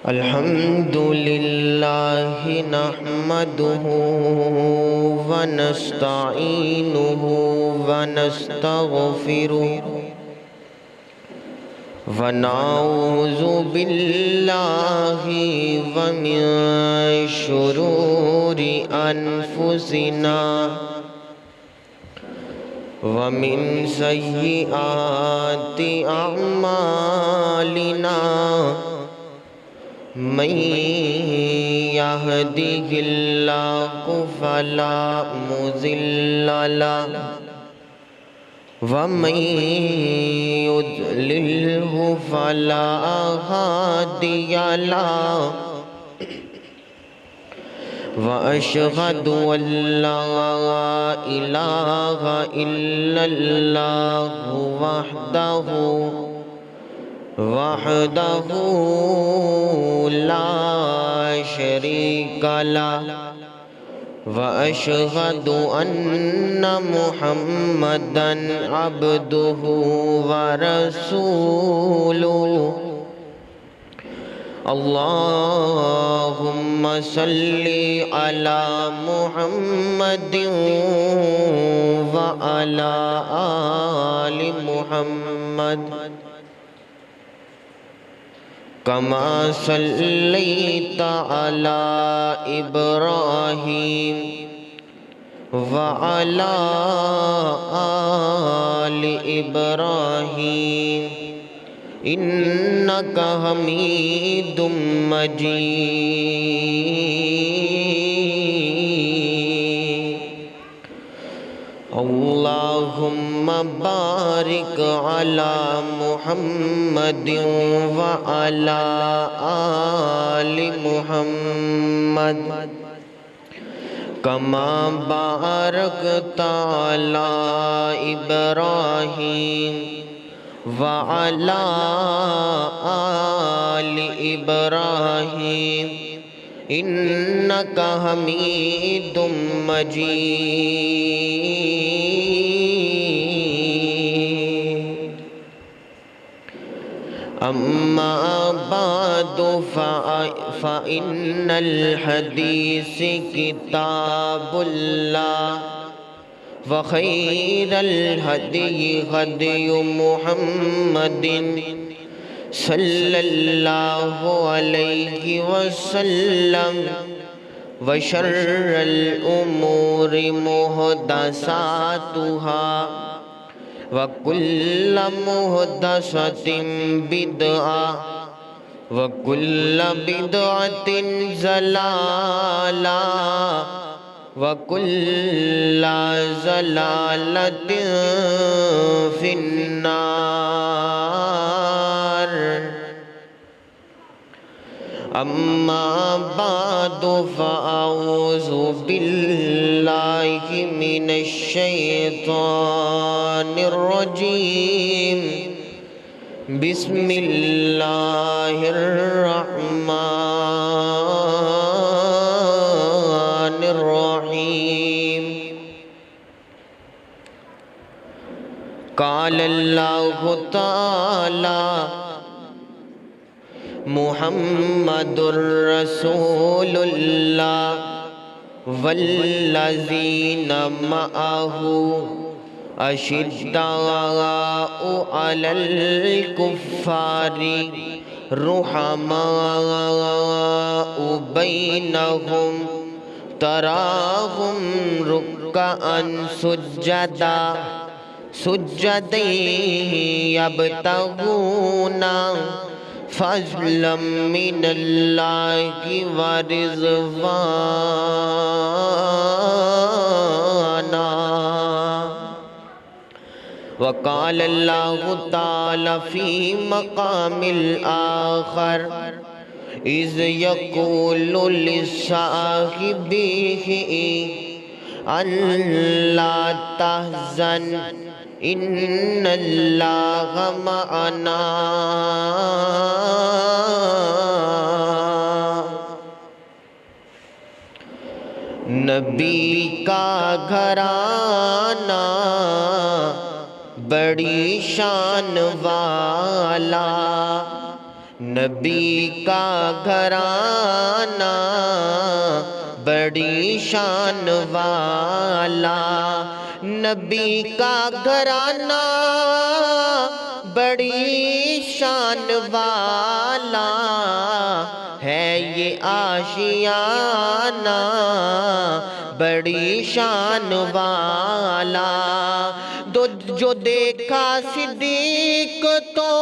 الحمد لله نحمده ونستعينه ونستغفره ونعوذ بالله ومن شرور أنفسنا ومن سيئات أعمالنا من يهده الله فلا مضل له ومن يضلله فلا هادي له وأشهد أن لا إله إلا الله وحده لا شريك له وأشهد أن محمدًا عبده ورسوله اللهم صل على محمد وعلى آل محمد كما صليت على إبراهيم وعلى آل إبراهيم إنك حميد مجيد اللهم بارك على محمد وعلى آل محمد كما باركت على إبراهيم وعلى آل إبراهيم إنك حميد مجيد أما بعد فإن الحديث كتاب الله وخير الهدي هدي محمد صلى الله عليه وسلم وشر الأمور محدثاتها وكل محدثة بدعة وكل بدعة ضلالة وكل ضلالة في النار أما بعد فأعوذ بالله من الشيطان الرجيم بسم الله الرحمن الرحيم قال الله تعالى محمد رسول الله والذين معه أشداء على الكفار رحماء بينهم تراهم ركعا سجدا يبتغون فضلا من الله ورضوانا وقال الله تعالى في مقام الآخر إذ يقول لصاحبه أن لا تحزن إن الله معنا نبی کا گھرانہ بڑی شان والا، نبی کا گھرانہ بڑی شان والا، نبی کا گھرانہ بڑی شان والا ہے، یہ آشیانہ بڑی شان والا۔ جو دیکھا صدیق تو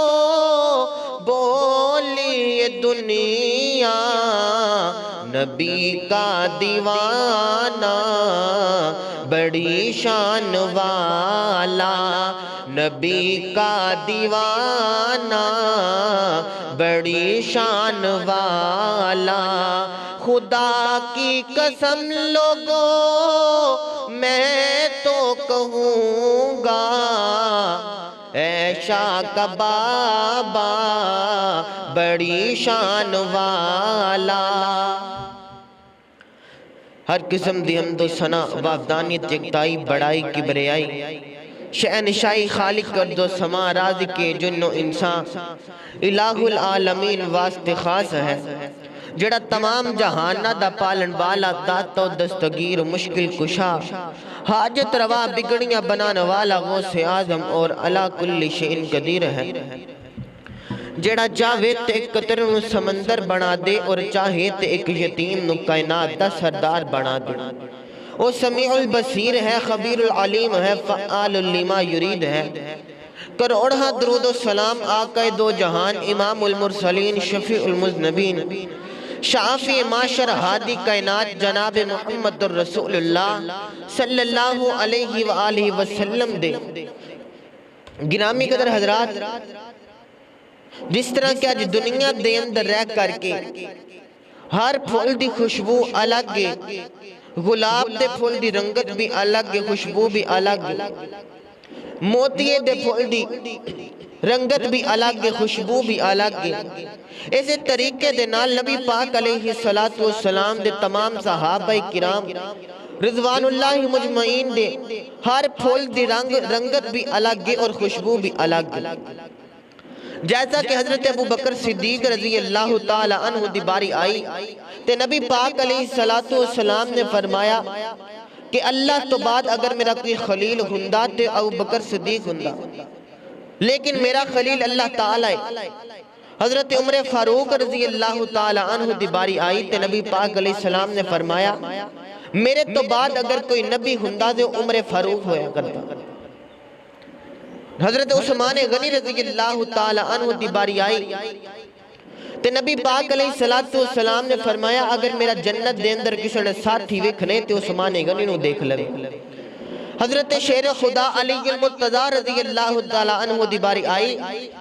بولی یہ دنیا، نبی کا دیوانہ بڑی شان والا، نبی کا دیوانہ بڑی شان والا۔ خدا کی قسم لوگوں میں تو کہوں گا، اے شاہ کا بابا بڑی شان والا۔ ہر قسم دی حمد و ثنا، وحدانیت، یکتائی، بڑائی، کبریائی، شہنشاہی، خالق ارض و سما، رازق جن و انسان، الہ العالمین واسطے خاص ہے، جڑا تمام جہانہ دا پالن والا، داتا و دستگیر، مشکل کشا، حاجت روا، بگڑیاں بنانے والا، غوث اعظم اور علی کل شیء قدیر ہے، جڑا چاہے تے ایک قطرے نو سمندر بنا دے اور چاہے تے ایک یتیم نو کائنات دا سردار بنا دے۔ وہ سمیع البصیر ہے، خبیر العلیم ہے، فعال لما یرید ہے۔ کروڑہ درود و سلام آقا دو جہان، امام المرسلین، شفیع المذنبین، شافی معاشر، ہادی کائنات، جناب محمد الرسول اللہ صلی اللہ علیہ وآلہ وسلم دے۔ گرامی قدر حضرات، جس طرح کہ آج دنیا دے اندر رہ کر کے ہر پھول دی خوشبو الگ ہے، گلاب دے پھول دی رنگت بھی الگ ہے، خوشبو بھی الگ ہے، موتیے دے پھول دی رنگت بھی الگ ہے، خوشبو بھی الگ ہے۔ ایسے طریقے دے نال نبی پاک علیہ السلام دے تمام صحابہ کرام رضوان اللہ مجمعین دے ہر پھول دی رنگت بھی الگ ہے اور خوشبو بھی الگ ہے۔ جیسا کہ حضرت ابو بکر صدیق رضی اللہ تعالی عنہ دی باری آئی تے نبی پاک علیہ السلام نے فرمایا کہ اللہ تو بعد اگر میرا کوئی خلیل ہندہ تے ابو بکر صدیق ہندہ، لیکن میرا خلیل اللہ تعالی ہے۔ حضرت عمر فاروق رضی اللہ تعالی عنہ دی باری آئی تے نبی پاک علیہ السلام نے فرمایا میرے تو بعد اگر کوئی نبی ہندہ تے عمر فاروق ہویا کرتا۔ حضرت عثمان غنی رضی اللہ تعالی عنہ دی باری آئی تے نبی پاک علیہ السلام نے فرمایا اگر میرا جنت دے اندر کسی نے ساتھی ویکھنے تے عثمان غنی نو دیکھ لے۔ حضرت شیر خدا علی المرتضی رضی اللہ تعالی عنہ دی باری آئی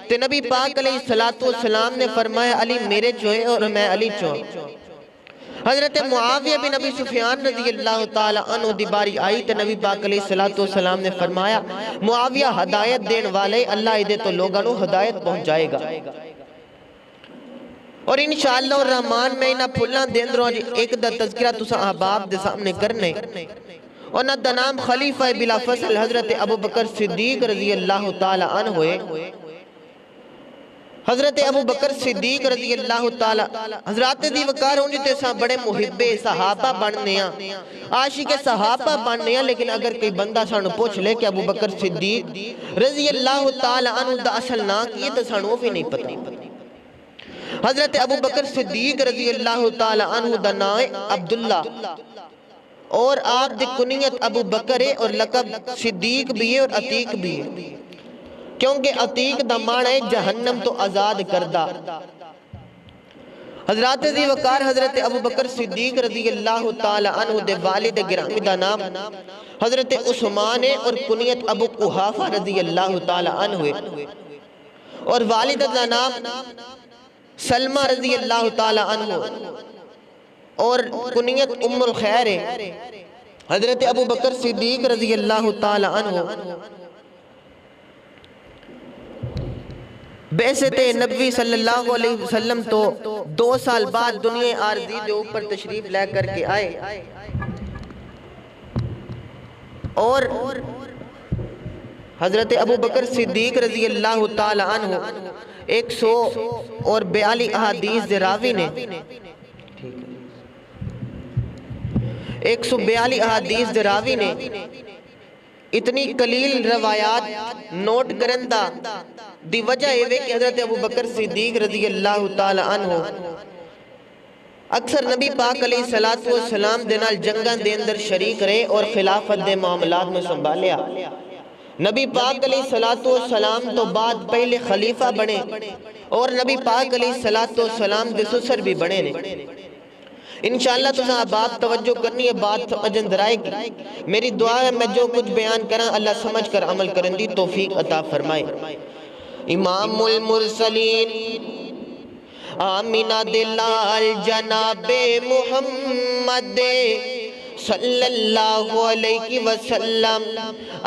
تے نبی پاک علیہ السلام نے فرمایا علی میرے چوئے اور میں علی چوئے۔ حضرت معاویہ بن ابی سفیان رضی اللہ تعالی عنہ دی باری آئی تے نبی پاک علیہ السلام نے فرمایا معاویہ ہدایت دین والے، اللہ دے تو لوگاں نو ہدایت پہنچائے گا۔ اور انشاءاللہ الرحمن میں انہاں پھلاں دے اندروں ایک دا تذکرہ تساں احباب دے سامنے کرنے، اور نہ دا نام خلیفہ بلا فصل حضرت ابو بکر صدیق رضی اللہ تعالی عنہ ہوئے۔ حضرت ابو بکر صدیق رضی اللہ تعالی حضرات دی وقار ہوں جتے ساں بڑے محب صحابہ بننے ہیں، عاشق صحابہ بننے ہیں، لیکن اگر کوئی بندہ سانو پوچھ لے کہ ابو بکر صدیق رضی اللہ تعالی عنہ دا اصل نا کیے تو سانو بھی نہیں پتہ۔ حضرت ابو بکر صدیق رضی اللہ تعالی عنہ دا نام عبداللہ اور آپ دی کنیت ابو بکر ہے اور لقب صدیق بھی ہے اور عتیق بھی ہے، کیونکہ عتیق دا معنی ہے جہنم تو آزاد کردہ۔ حضرات دی وقار حضرت ابو بکر صدیق رضی اللہ تعالی عنہ دے والد گرامی دا نام حضرت عثمان ہے اور کنیت ابو قحافہ رضی اللہ تعالی عنہ ہے، اور والد دا نام سلمہ رضی اللہ تعالی عنہ اور کنیت ام الخیر ہے۔ حضرت ابو بکر صدیق رضی اللہ تعالی عنہ بعثت نبی صلی اللہ علیہ وسلم تو 2 سال بعد دنیا عارضی دے اوپر تشریف لے کر کے آئے، اور حضرت ابو بکر صدیق رضی اللہ تعالی عنہ 142 احادیث دے راوی نے 142 احادیث دے راوی نے اتنی قلیل روایات نوٹ کرندہ دی وجہ ہے کہ حضرت ابو بکر صدیق رضی اللہ تعالی عنہ اکثر نبی پاک علیہ السلام دے نال جنگاں دے اندر شریک رہے اور خلافت دے معاملات میں سنبھالیا۔ نبی پاک علیہ السلام تو بعد پہلے خلیفہ بنے اور نبی پاک علیہ السلام دے سسر بھی بنے نے۔ انشاءاللہ تو بات توجہ کرنی ہے، بات سمجھ اندر آئے گی۔ میری دعا ہے میں جو کچھ بیان کروں اللہ سمجھ کر عمل کرن دی توفیق عطا فرمائے۔ امام المرسلین آمینہ دلال جناب محمد صلی اللہ علیہ وسلم،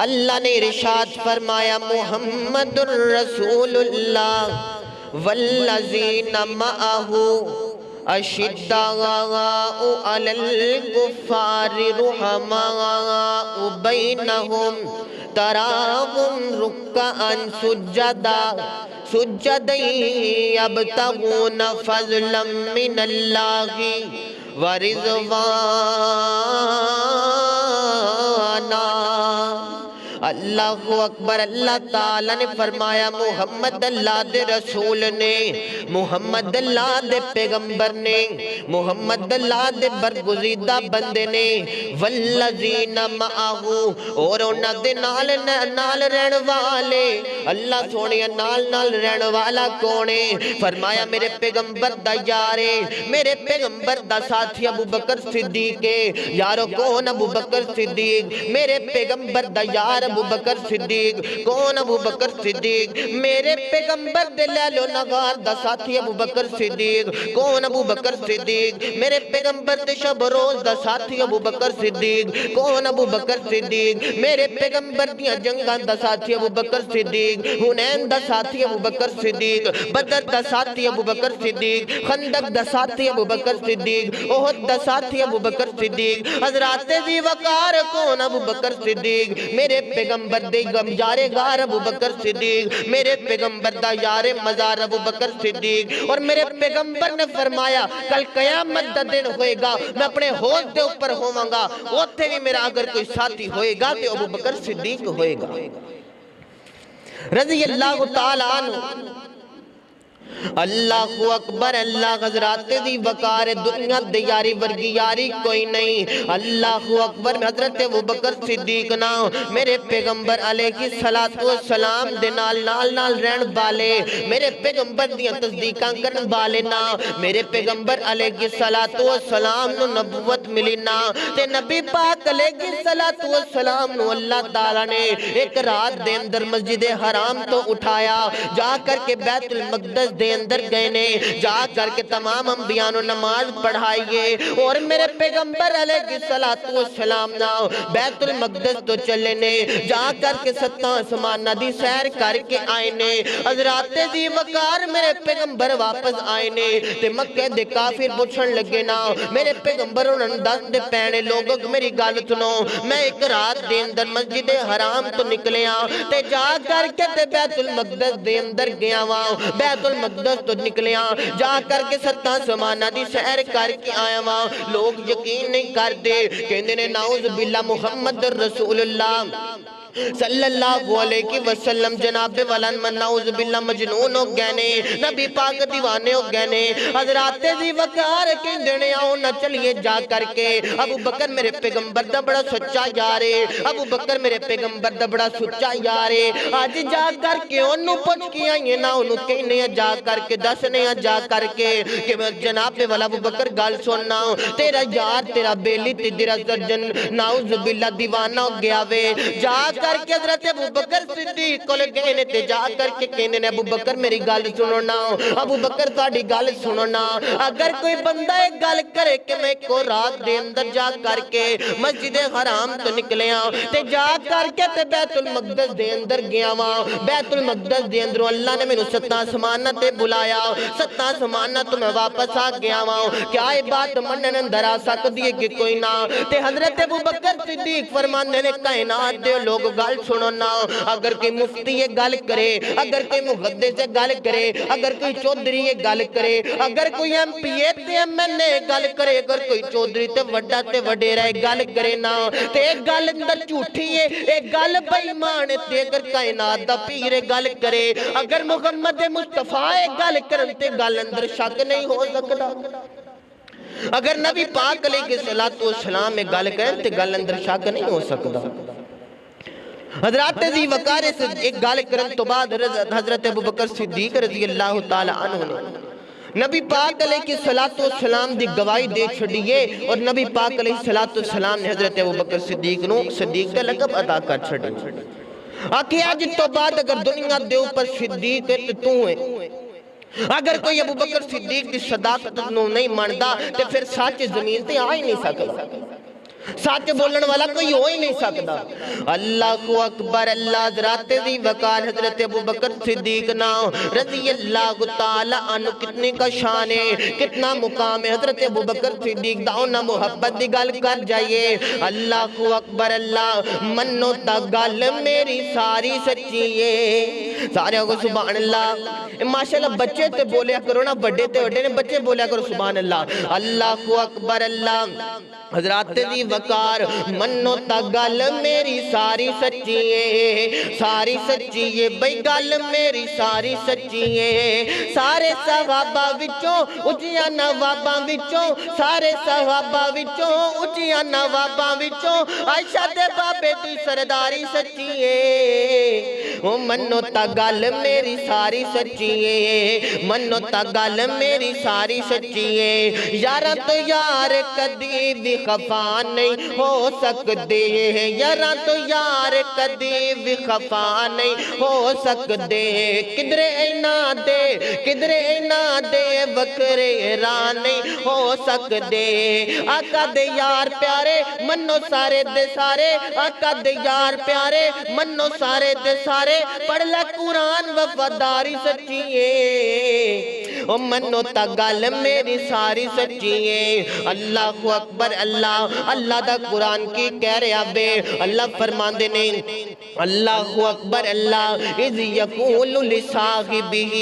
اللہ نے ارشاد فرمایا محمد الرسول اللہ والذین معہ اشداء علی الکفار رحماء بینہم تراہم رکعا سجدا یبتغون فضلا من اللہ ورضوانا۔ اللہ اکبر، اللہ تعالیٰ نے فرمایا محمد اللہ دے رسول نے، محمد اللہ دے پیغمبر نے، محمد اللہ دے برگزیدہ بندے نے، والذین معہو اور انہاں دے نال رہن والے، اللہ سونیا نال رہن والا کونے؟ فرمایا میرے پیغمبر دا یارے، میرے پیغمبر دا ساتھی ابو بکر صدیق ہے۔ یارو کون ابو بکر صدیق؟ میرے پیغمبر دا یار ابو بکر صدیق۔ کون ابو بکر صدیق؟ میرے پیغمبر دے لیلو نگار دا ساتھی ابو بکر صدیق۔ کون ابو بکر صدیق؟ میرے پیغمبر دے شب روز دا ساتھی ابو بکر صدیق۔ کون ابو بکر صدیق؟ میرے پیغمبر دیاں جنگان دا ساتھی ابو بکر صدیق، حنین دا ساتھی ابو بکر صدیق، بدر دا ساتھی ابو بکر صدیق، خندق دا ساتھی ابو بکر صدیق، احد دا ساتھی ابو بکر صدیق، حضرات ذی وقار کون ابو بکر صدیق؟ میرے پیغمبر دے یار غار ابو بکر صدیق، میرے پیغمبر دا یار مزار ابو بکر صدیق۔ اور میرے پیغمبر نے فرمایا کل قیامت دا دن ہوئے گا، میں اپنے حوض دے اوپر ہوواں گا، اوتھے بھی میرا اگر کوئی ساتھی ہوئے گا تو ابو بکر صدیق ہوئے گا رضی اللہ تعالیٰ عنہ۔ اللہ اکبر، اللہ حضرات دی وقار دنیا دے یاری ورگی یاری کوئی نہیں۔ اللہ اکبر، حضرت ابوبکر صدیق نا میرے پیغمبر علیہ السلام دے نال رہن والے، میرے پیغمبر دیاں تصدیقاں کرن والے نا، میرے پیغمبر علیہ السلام نو نبوت ملی نا، تے نبی پاک علیہ السلام نو اللہ تعالیٰ نے ایک رات دے اندر مسجد حرام تو اٹھایا، جا کر کے بیت المقدس دے اندر گئے نے، جا کر کے تمام انبیاء و نماز پڑھائیے، اور میرے پیغمبر علیہ السلام نا بیت المقدس تو چلے نے، جا کر کے 7 آسمان دی سیر کر کے آئے نے۔ حضرات ذی وقار میرے پیغمبر واپس آئے نے، تے مکہ دے کافر پوچھن لگے نا، میرے پیغمبر انہوں دس دے پینے لوگوں میری گل سنو، میں ایک رات دے اندر مسجد حرام تو نکلیا، تے جا کر کے تے بیت المقدس دے اندر گیا وہاں، بیت المقدس تو نکلیا، جا کر کے 7 آسماناں دی سیر کر کے آیا وہاں، لوگ یقین نہیں کرتے، کہندے نے نعوذ باللہ محمد رسول اللہ صلی اللہ علیہ وسلم جناب والن من نعوذ باللہ مجنون ہو گئے نے، نبی پاک دیوانے ہو گئے نے۔ حضرات ذی وقار کہندے نے آؤ نہ چلیے جا کر کے، ابو بکر میرے پیغمبر دا بڑا سچا یار ہے، ابو بکر میرے پیغمبر دا بڑا سچا یار ہے، آج جا کر کے انہوں پوچھ کے آئیے نا، انہوں کہنے جا کر کے دسنے جا کر کے کہ جناب والا ابو بکر گال سننا، تیرا یار تیرا بیلی تیرا سرجن نعوذ باللہ دیوانہ ہو گیا وے، جا کر کے حضرت ابو بکر صدیق کو لگے نے، تے جا کر کے کہنے نے ابو بکر میری گال سننا، ابو بکر تاڑی گال سننا، اگر کوئی بندہ ایک گال کرے کہ میں کو رات دے اندر جا کر کے مسجد حرام تو نکلیا، تے جا کر کے تے بیت المقدس دے اندر گیا وہاں، بیت المقدس دے اندر اللہ نے میں 7 آسمانہ تے بلایا، 7 آسمانہ تو میں واپس آ گیا وہاں، کیا یہ بات منن اندر آ سکتی ہے کہ کوئی نہ؟ تے حضرت ابو بکر صدیق فرمانے نے کائنات دے لوگ گل سنو نا، اگر کوئی مفتی یہ گل کرے، اگر کوئی محدث یہ گل کرے، اگر کوئی چودھری یہ گل کرے، اگر کوئی ایم پی اے تے ایم این اے گل کرے، اگر کوئی چودھری تے وڈا تے وڈیرا گل کرے نا تے ایک گل اندر جھوٹھی ہے، ایک گل بے ایمان ہے، تے اگر کائنات دا پیر گل کرے، اگر محمد مصطفیٰ گل کرن تے گل اندر شک نہیں ہو سکتا۔ اگر نبی پاک علیہ السلام میں گل کریں تو گل اندر شک نہیں ہو سکتا۔ حضرات ذی وقار سے ایک گل کرن تو بعد حضرت ابوبکر صدیق رضی اللہ تعالی عنہ نے نبی پاک علیہ السلام دی گواہی دے چھڑیے، اور نبی پاک علیہ السلام نے حضرت ابوبکر صدیق نو صدیق کا لقب عطا کر چھڑی۔ آکے آج تو بعد اگر دنیا دے اوپر صدیق ہے تو ہے، اگر کوئی ابوبکر صدیق دی صداقت نو نہیں ماندا تے پھر سچ زمین تے آ ہی نہیں سکتا، سچ بولن والا کوئی ہو ہی نہیں سکتا۔ اللہ اکبر، اللہ حضرات ذی وقار حضرت ابوبکر صدیق نام رضی اللہ تعالی عنہ کتنے کا شان ہے، کتنا مقام ہے۔ حضرت ابوبکر صدیق داؤنا محبت دی گل کر جائیے۔ اللہ اکبر، اللہ منو تا گل میری ساری سچی ہے، سارے کو سبحان اللہ۔ ماشاءاللہ بچے تے بولیا کرو نا، بڑے تے وڈے نے بچے بولیا کرو سبحان اللہ۔ اللہ اکبر، اللہ حضرات دی وقار منو تا گل میری ساری سچی ہے، ساری سچی ہے بھئی گل میری ساری سچی ہے۔ سارے صحابہ وچوں اچیاں نواباں وچوں، سارے صحابہ وچوں اچیاں نواباں وچوں عائشہ دے بابے دی سرداری سچی ہے۔ او منو تا گل میری ساری سچی ہے، منو تا گل میری ساری سچی ہے۔ یاراں تو یار کدی بھی خفا نہیں ہو سکتے، یاراں تو یار کدی بھی خفا نہیں ہو سکتے۔ کدرے اینا دے وکرے راہ نہیں ہو سکتے۔ آقا دے یار پیارے منو سارے دے سارے، آقا دے یار پیارے منو سارے دے سارے، پڑھ لے قرآن وفاداری سچی ہے۔ او منو تا گل میری ساری سچی ہے۔ اللہ اکبر، اللہ دا قرآن کی کہہ رہا بے، اللہ فرمان دینے اللہ اکبر، اللہ اذ یقول لصاحبہ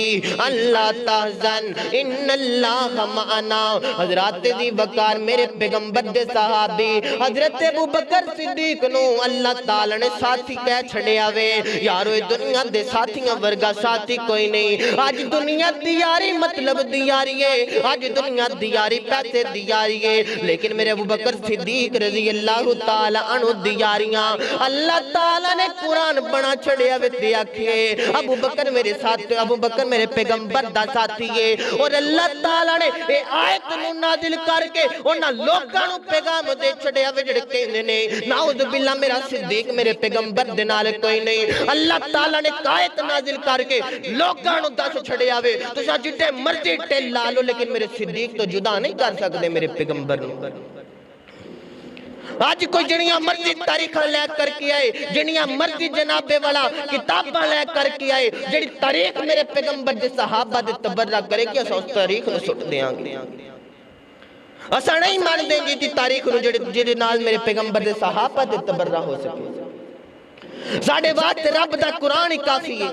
اللہ تحزن ان اللہ معنا۔ حضرات دی وقار میرے پیغمبر دے صحابی حضرت ابوبکر صدیق نو اللہ تعالی نے ساتھی کہہ چھڑے آوے۔ یارو دنیا دے ساتھیاں ورگا ساتھی کوئی نہیں۔ آج دنیا دیاری مطلب دیاری ہے، آج دنیا دیاری پیسے دیاری ہے، لیکن میرے ابوبکر صدیق رضی اللہ تعالی عنہ دیاریاں اللہ تعالی نے قرآن بنا چھڑے ہوئے دیکھئے۔ ابوبکر میرے ساتھ، ابوبکر میرے پیغمبر دا ساتھی ہے، اور اللہ تعالی نے اے آیت نو نازل کر کے انہاں لوگاں نو پیغام دے چھڑے ہوئے جڑے کہندے نے نعوذ باللہ میرا صدیق میرے پیغمبر دے نال کوئی نہیں۔ اللہ تعالی نے آیت نازل کر کے لوگاں نو دس چھڑے ہوئے تو سا جٹے مرضی ٹیل لالو، لیکن میرے صدیق تو جدا نہیں کر سکتے میرے پیغمبر نو۔ آج کوئی جنیاں مرضی تاریخ لے کر کے آئے، جنیاں مرضی جناب والا کتاباں لے کر کے آئے، جنی تاریخ میرے پیغمبر دے صحابہ دے تبرہ کرے کہ اسا اس تاریخ نو سٹ دیاں گے۔ اسا نہیں مان دیں گے جی تاریخ نو جڑے نال میرے پیغمبر دے صحابہ دے تبرہ ہو سکے۔ ساڑھے وقت رب دا قرآن ہی کافی ہے۔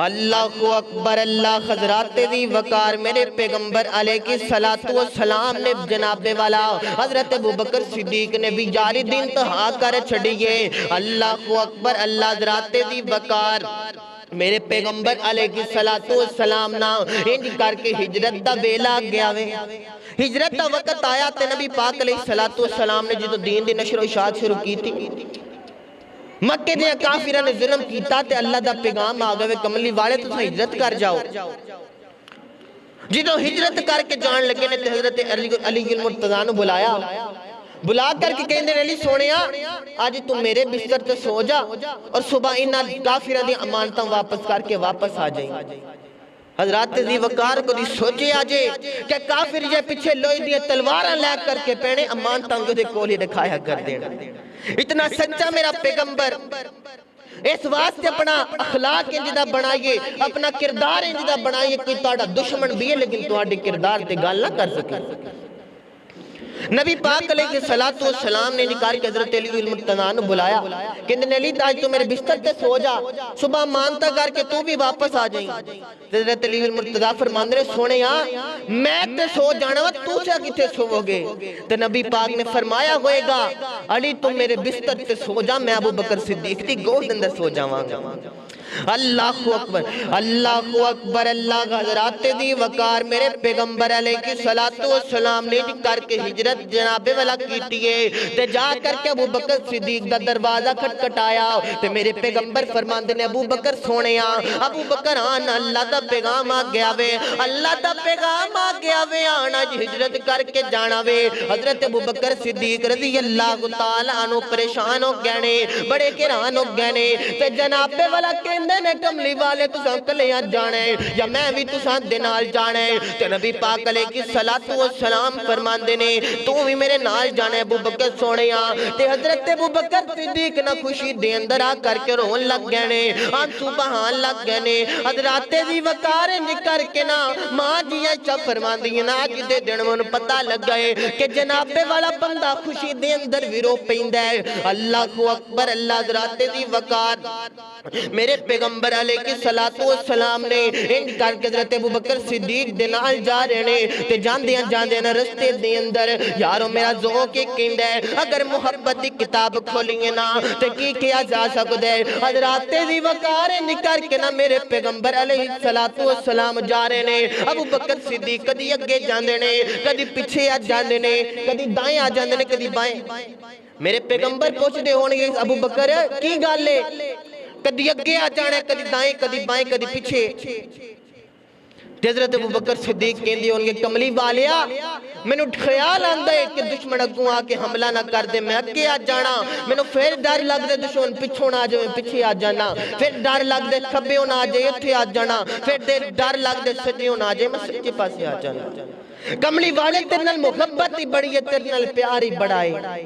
اللہ اکبر، اللہ حضرات دی وقار میرے پیغمبر علیہ السلام نے جناب والا حضرت ابوبکر صدیق نے بھی جاری دین تہا کر چھڑیے۔ اللہ اکبر، اللہ حضرات دی وقار میرے پیغمبر علیہ السلام نا انج کر کے ہجرت دا ویلا گیا وے۔ ہجرت دا وقت آیا تے نبی پاک علیہ السلام نے جدو دین دی نشر و اشاعت شروع کی تھی، مکہ دے کافرہ نے ظلم کیتا تے اللہ دا پیغام آگئے کملی والے تو ہجرت کر جاؤ۔ جدو ہجرت کر کے جان لگے نے تے حضرت علی المرتضیٰ نو بلایا، بلا کر کے کہنے علی سونیا آج تم میرے بستر تے سو جا اور صبح انہا کافرہ دی امانتاں واپس کر کے واپس آ جائیں۔ حضرات ذی وقار کو دی سوچے آجے کہ کافر یہ پیچھے لوئی دیئے تلوارہ لے کر کے پہنے امانتاں جو دے کولی دکھایا کر دینا۔ اتنا سچا میرا پیغمبر، اس واسطے اپنا اخلاق انجدہ بنائیے، اپنا کردار انجدہ بنائیے، کوئی تاڑا دشمن بھی ہے لیکن تاڑے کردار تے گال نہ کر سکے۔ نبی پاک علیہ السلام نے نکار کے حضرت علی المرتضیٰ بلایا کہ علی آج تو میرے بستر تے سو جا، صبح مانتا کر کے تو بھی واپس آ جائیں۔ حضرت علی المرتضیٰ فرماندے نے سونے میں تے سو جانا تو سے کتے سو گے؟ تو نبی پاک نے فرمایا ہوئے گا علی تم میرے بستر تے سو جا، میں ابو بکر صدیق دی گود اندر سو جاواں گا۔ اللہ اکبر اللہ اکبر اللہ حضرات دی وقار میرے پیغمبر علیہ السلام نے کر کے ہجرت جناب والا کیتی ہے تے جا کر کے ابو بکر صدیق دا دروازہ کھٹکھٹایا تے میرے پیغمبر فرماندے نے ابو بکر سونیا ابو بکر آنا اللہ دا پیغام آ گیا وے، اللہ دا پیغام آ گیا وے، آنا ہجرت کر کے جانا وے۔ حضرت ابو بکر صدیق رضی اللہ تعالیٰ عنہ پریشان ہو گئے نے، بڑے حیران ہو گئے نے تے جناب والا کہندے نے کملی والے تساں کلیاں جانے یا میں بھی تساں دے نال جانے؟ تے نبی پاک علیہ السلام فرماندے نے تو بھی میرے نال جانے ابو بکر سونیا۔ تے حضرت ابو بکر صدیق نہ خوشی دے اندر آ کر کے رون لگ گئے نے، آنسو بہان لگ گئے نے۔ حضرات دی وقار نکر کے نا ماں جی اچھا فرماندی نا آج دے دن من پتہ لگ گئے کہ جناب والا بندہ خوشی دے اندر بھی رو پیندہ ہے۔ اللہ اکبر اللہ حضرات دی وقار میرے پیغمبر علیہ السلام نے ان کر کے حضرت ابو بکر صدیق دے نال جا رہے نے تے جاندیاں رستے دے اندر یارو میرا ذوق کہندا ہے اگر محبت دی کتاب کھولیں نا تے کی کیا جا سکدا ہے؟ حضرات دی وقار نکر کے نا میرے پیغمبر علیہ السلام جا رہے نے، ابو بکر صدیق کدی اگے جاندے نے کدی پیچھے آ جاندے نے، کدی دائیں آ جاندے نے کدی بائیں۔ میرے پیغمبر پوچھدے ہون گے ابو بکر کی گل ہے؟ کدی اگے آ جانا کدی دائیں کدی بائیں کدی پیچھے۔ حضرت ابو بکر صدیق کہندے ہون گے کملی والیا مینوں خیال آندا ہے کہ دشمن اگوں آ کے حملہ نہ کر دے، میں اگے آ جانا، مینوں پھر ڈر لگ دے دشمن پیچھوں نہ آ جائے پیچھے آ جانا، پھر ڈر لگ دے کھبیوں نہ آ جائے اتھے آ جانا، پھر ڈر لگ دے سجیوں نہ آ جائے میں سچے پاسے آ جانا۔ کملی والے تیرے نال محبت ہی بڑی ہے، تیرے نال پیار ہی بڑا ہے۔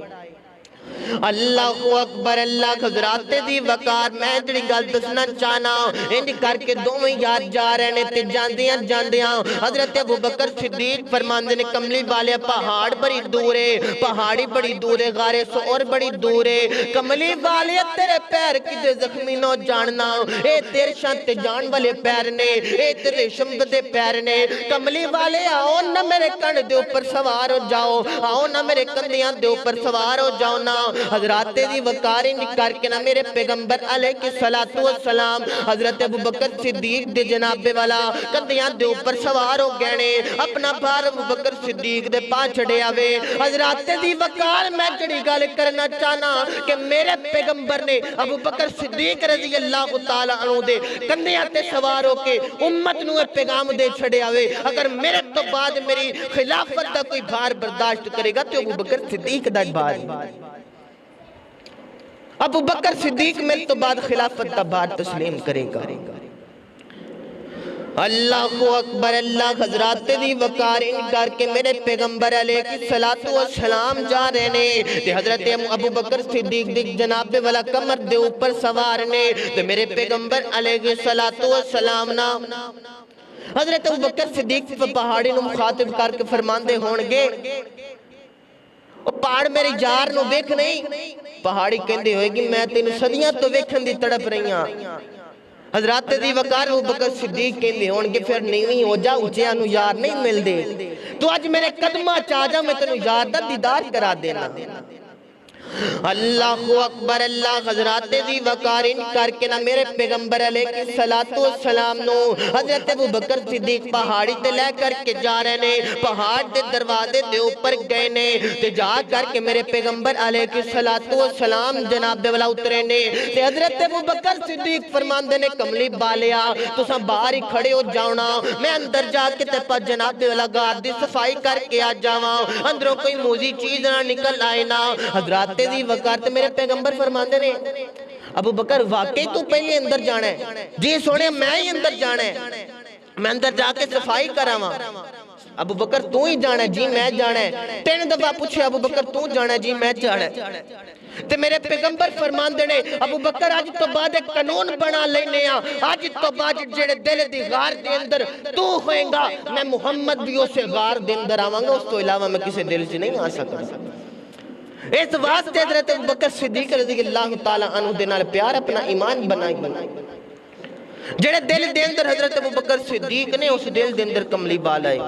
اللہ اکبر اللہ حضرات دی وقار میں جڑی گل دسنا چاہنا انج کر کے دوویں یار جا رہے نے تے جاندیاں حضرت ابو بکر صدیق فرماندے نے کملی والے پہاڑ بڑی دور ہے، پہاڑی بڑی دور ہے، غار سور بڑی دور ہے، کملی والے تیرے پیر کدے زخمی نہ جاننا، اے تیرے شان تے جان والے پیر نے، اے تیرے شمد دے پیر نے، کملی والے آؤ نہ میرے کن دے اوپر سوار ہو جاؤ، آؤ نہ میرے کندیاں دے اوپر سوار ہو جاؤ نا۔ حضرات دی وقاری نکار کے نا میرے پیغمبر علیہ السلام حضرت ابو بکر صدیق دے جناب والا کندیاں دے اوپر سوار ہو گئے نے، اپنا بھار ابو بکر صدیق دے پا چھڑے آوے۔ حضرات دی وقار میں جڑی گل کرنا چاہنا کہ میرے پیغمبر نے ابو بکر صدیق رضی اللہ تعالیٰ عنہ دے کندیاں تے سوار ہو کے امت نوے پیغام دے چھڑے آوے اگر میرے تو بعد میری خلافت دا کوئی بھار برداشت کرے گا تو ابو بکر صدیق دا بھار، ابو بکر صدیق میرے تو بعد خلافت دا بھار تسلیم کرے گا۔ اللہ اکبر اللہ حضرات دی وقار انکار کے میرے پیغمبر علیہ السلام جا رہے نے تے حضرت ابو بکر صدیق دی جناب والا کمر دے اوپر سوار نے تے میرے پیغمبر علیہ السلام نا حضرت ابو بکر صدیق پہاڑی نو مخاطب کر کے فرماندے ہونگے پہاڑ میرے یار نو ویکھ نہیں، پہاڑی کہندے ہوئے گی میں تینوں صدیاں تو ویکھن دی تڑپ رہی ہاں۔ حضرات دی وقار ابو بکر صدیق کہندے ہونگے پھر نیویں ہو جا اونچیاں نو یار نہیں مل دے، تو آج میرے قدمہ چاہ جا میں تینوں یار دا دیدار کرا دینا۔ اللہ اکبر اللہ حضرات دی وقار انکار کے نا میرے پیغمبر علیہ السلام نو حضرت ابو بکر صدیق پہاڑی تے لے کر کے جا رہے نے، پہاڑ دے دروازے دے اوپر گئے نے تے جا کر کے میرے پیغمبر علیہ السلام جناب والا اترے نے تے حضرت ابو بکر صدیق فرماندے نے کملی بالیا تساں باہر ہی کھڑے ہو جاؤنا، میں اندر جا کے تے پا جناب والا گار دی صفائی کر کے آ جاواں، اندروں کوئی موزی چیز نہ نکل آئے نا۔ حضرات دی وقار تے میرے پیغمبر فرماندے نے ابو بکر واقعی تو پہلے اندر جانا ہے؟ جی سونے میں ہی اندر جانا ہے، میں اندر جا کے صفائی کراواں۔ ابو بکر تو ہی جانا ہے؟ جی میں جانا ہے۔ 3 دفعہ پوچھے ابو بکر تو جانا ہے؟ جی میں جانا ہے۔ تے میرے پیغمبر فرمان دینے ابو بکر آج تو بعد ایک قانون بنا لینے آج تو بعد جڑے دل دی غار دے اندر تو ہوئیں گا میں محمد بھی اسے غار دے اندر آواں گا، اس تو علاوہ میں کسی دل سے نہیں آ سکتا۔ اس واسطے حضرت ابو بکر صدیق رضی اللہ تعالیٰ عنہ دے نال پیار اپنا ایمان بنائی جڑے دل دے اندر حضرت ابو بکر صدیق نے اس دل دے اندر کملی بال آئے۔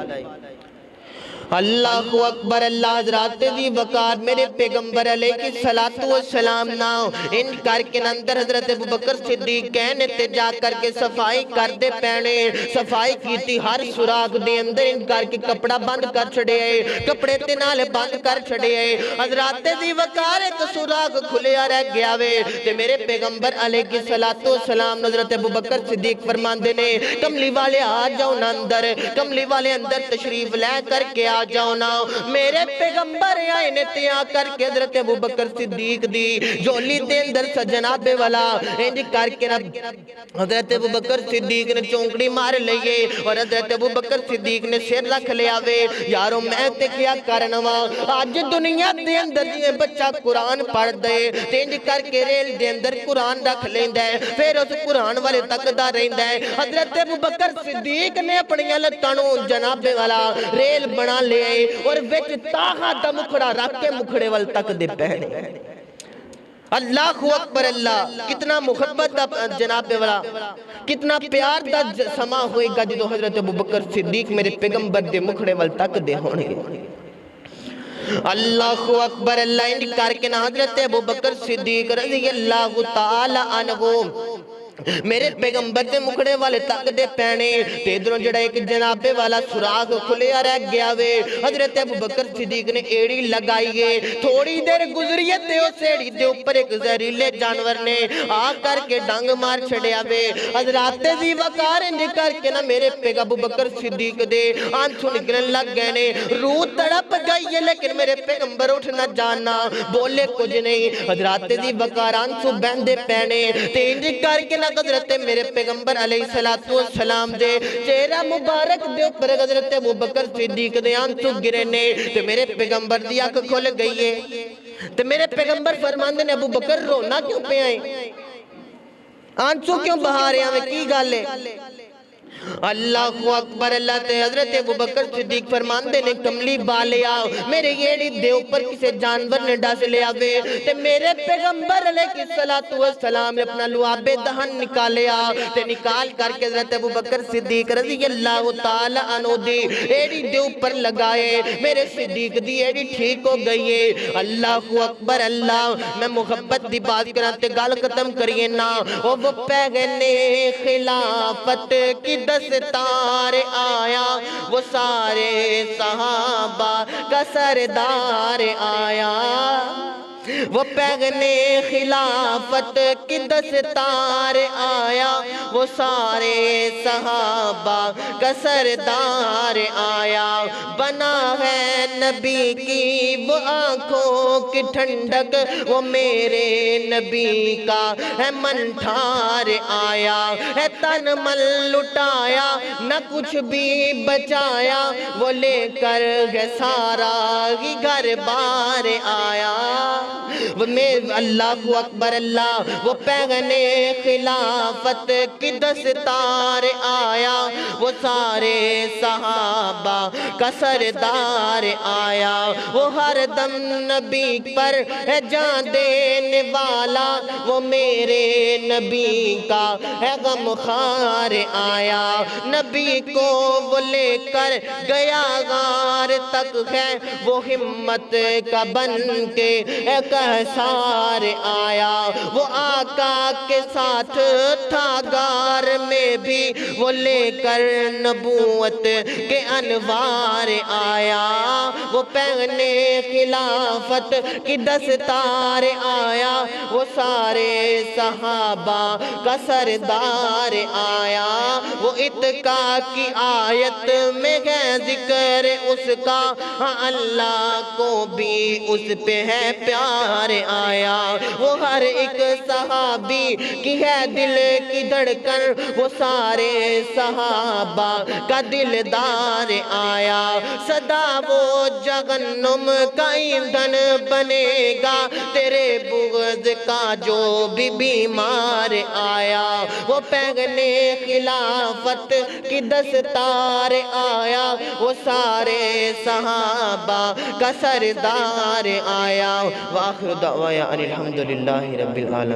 اللہ اکبر، اللہ حضرات دی وقار میرے پیغمبر علیہ کی صلاۃ والسلام ناؤ ان کر کے اندر حضرت ابو بکر صدیق کہنے تے جا کر کے صفائی کر دے پینے، صفائی کیتی ہر سراغ دے اندر ان کر کے کپڑا بند کر چھڑے کپڑے تے نال بند کر چھڑے حضرات دی وقار ایک سراغ کھلیا رہ گیا وے تے میرے پیغمبر علیہ کی صلاۃ والسلام حضرت ابو بکر صدیق فرماندے نے کملی والے آ جاؤ نا اندر، کملی والے اندر تشریف لے کر کے آ جاؤ نا۔ میرے پیغمبر آئے نے تیاں کر کے حضرت ابو بکر صدیق دی جولی دے اندر سا جناب والا انج کر کے حضرت ابو بکر صدیق نے چونکڑی مار لئیے اور حضرت ابو بکر صدیق نے سر رکھ لیا وے یارو میں تے کیا کرنوا آج دنیا دے اندر جی بچہ قرآن پڑھ دے انج کر کے ریل دے اندر قرآن رکھ لیندہ ہے پھر اس قرآن والے تک دا رہندہ ہے۔ حضرت ابو بکر صدیق نے اپنی لتانوں جناب والا ریل بنا لے اور وچ تاغا دا مکھڑا رکھ کے مکھڑے وال تک دے پہنے۔ اللہ اکبر، اللہ کتنا محبت دا جناب والا کتنا پیار دا سما ہوئے گا جدو حضرت ابو بکر صدیق میرے پیغمبر دے مکھڑے وال تک دے ہونے۔ اللہ اکبر، اللہ ان کر کے نا حضرت ابو بکر صدیق رضی اللہ تعالی عنہ میرے پیغمبر دے مکھڑے والے تک دے پہنے تیدروں جڑا ایک جناب والا سراغ کھلیا رہ گیا وے حضرت ابو بکر صدیق نے ایڑی لگائیے تھوڑی دیر گزریت دے اس ایڑی دے اوپر ایک زہریلے جانور نے آ کر کے ڈانگ مار چھڑیا وے حضرات دی وقار نکر کے نا میرے ابو بکر صدیق دے آنسو نکلن لگ گئے نے روح تڑپ گئی ہے لیکن میرے پیغمبر اٹھنا جانا بولے کچھ نہیں حضرات دی وقار آنسو بہندے پہنے تینج کر کے حضرت میرے پیغمبر علیہ السلام دے چہرہ مبارک دے اوپر حضرت ابو بکر صدیق دے آنسو گرے نے تو میرے پیغمبر دی آنکھ کھل گئی ہے تو میرے پیغمبر فرماندے نے ابو بکر رونا کیوں پہ آئیں آنسو کیوں بہا رہے ہیں کی گالے اللہ اکبر، اللہ تے حضرت ابو بکر صدیق فرماندے نے کملی بالے آؤ میرے یہ دے اوپر کسے جانور نے ڈاس لے آوے تے میرے پیغمبر علیہ السلام نے اپنا لعاب دہن نکالے آؤ تے نکال کر کے حضرت ابو بکر صدیق رضی اللہ تعالی عنہ دی ایڑی دے اوپر لگائے میرے صدیق دی ایڑی ٹھیک ہو گئی ہے۔ اللہ اکبر، اللہ میں محبت دی بات کراتے گال ختم کریے نا وہ پیغنے خلافت کی دستار آیا وہ سارے صحابہ کا سردار آیا وہ پیغنے خلافت کی دستار آیا وہ سارے صحابہ کا سردار آیا بنا ہے نبی کی وہ آنکھوں کی ٹھنڈک وہ میرے نبی کا ہے من ٹھار آیا ہے تن من لٹایا نہ کچھ بھی بچایا وہ لے کر ہے سارا ہی گھر بار آیا وہ اللہ اکبر، اللہ وہ پیغنے خلافت کی دستار آیا وہ سارے صحابہ کا سردار آیا وہ ہر دم نبی پر ہے جان دینے والا وہ میرے نبی کا ہے غم خار آیا نبی کو وہ لے کر گیا غار تک ہے وہ ہمت کا بن کے ایک سار آیا وہ آقا کے ساتھ تھا غار میں بھی وہ لے کر نبوت کے انوار آیا وہ پیغنے خلافت کی دستار آیا وہ سارے صحابہ کا سردار آیا وہ اتقا کی آیت میں ہے ذکر اس کا اللہ کو بھی اس پہ ہے پیار آیا۔ وہ ہر ایک صحابی کی ہے دل کی دھڑکن، وہ سارے صحابہ کا دلدار آیا۔ سدا وہ جہنم کا ایندھن بنے گا تیرے بغض کا جو بھی بیمار آیا۔ وہ پیغلے خلافت کی دستار آیا، وہ سارے صحابہ کا سردار آیا۔ وآخر دعوانا ان الحمدللہ رب العالمین۔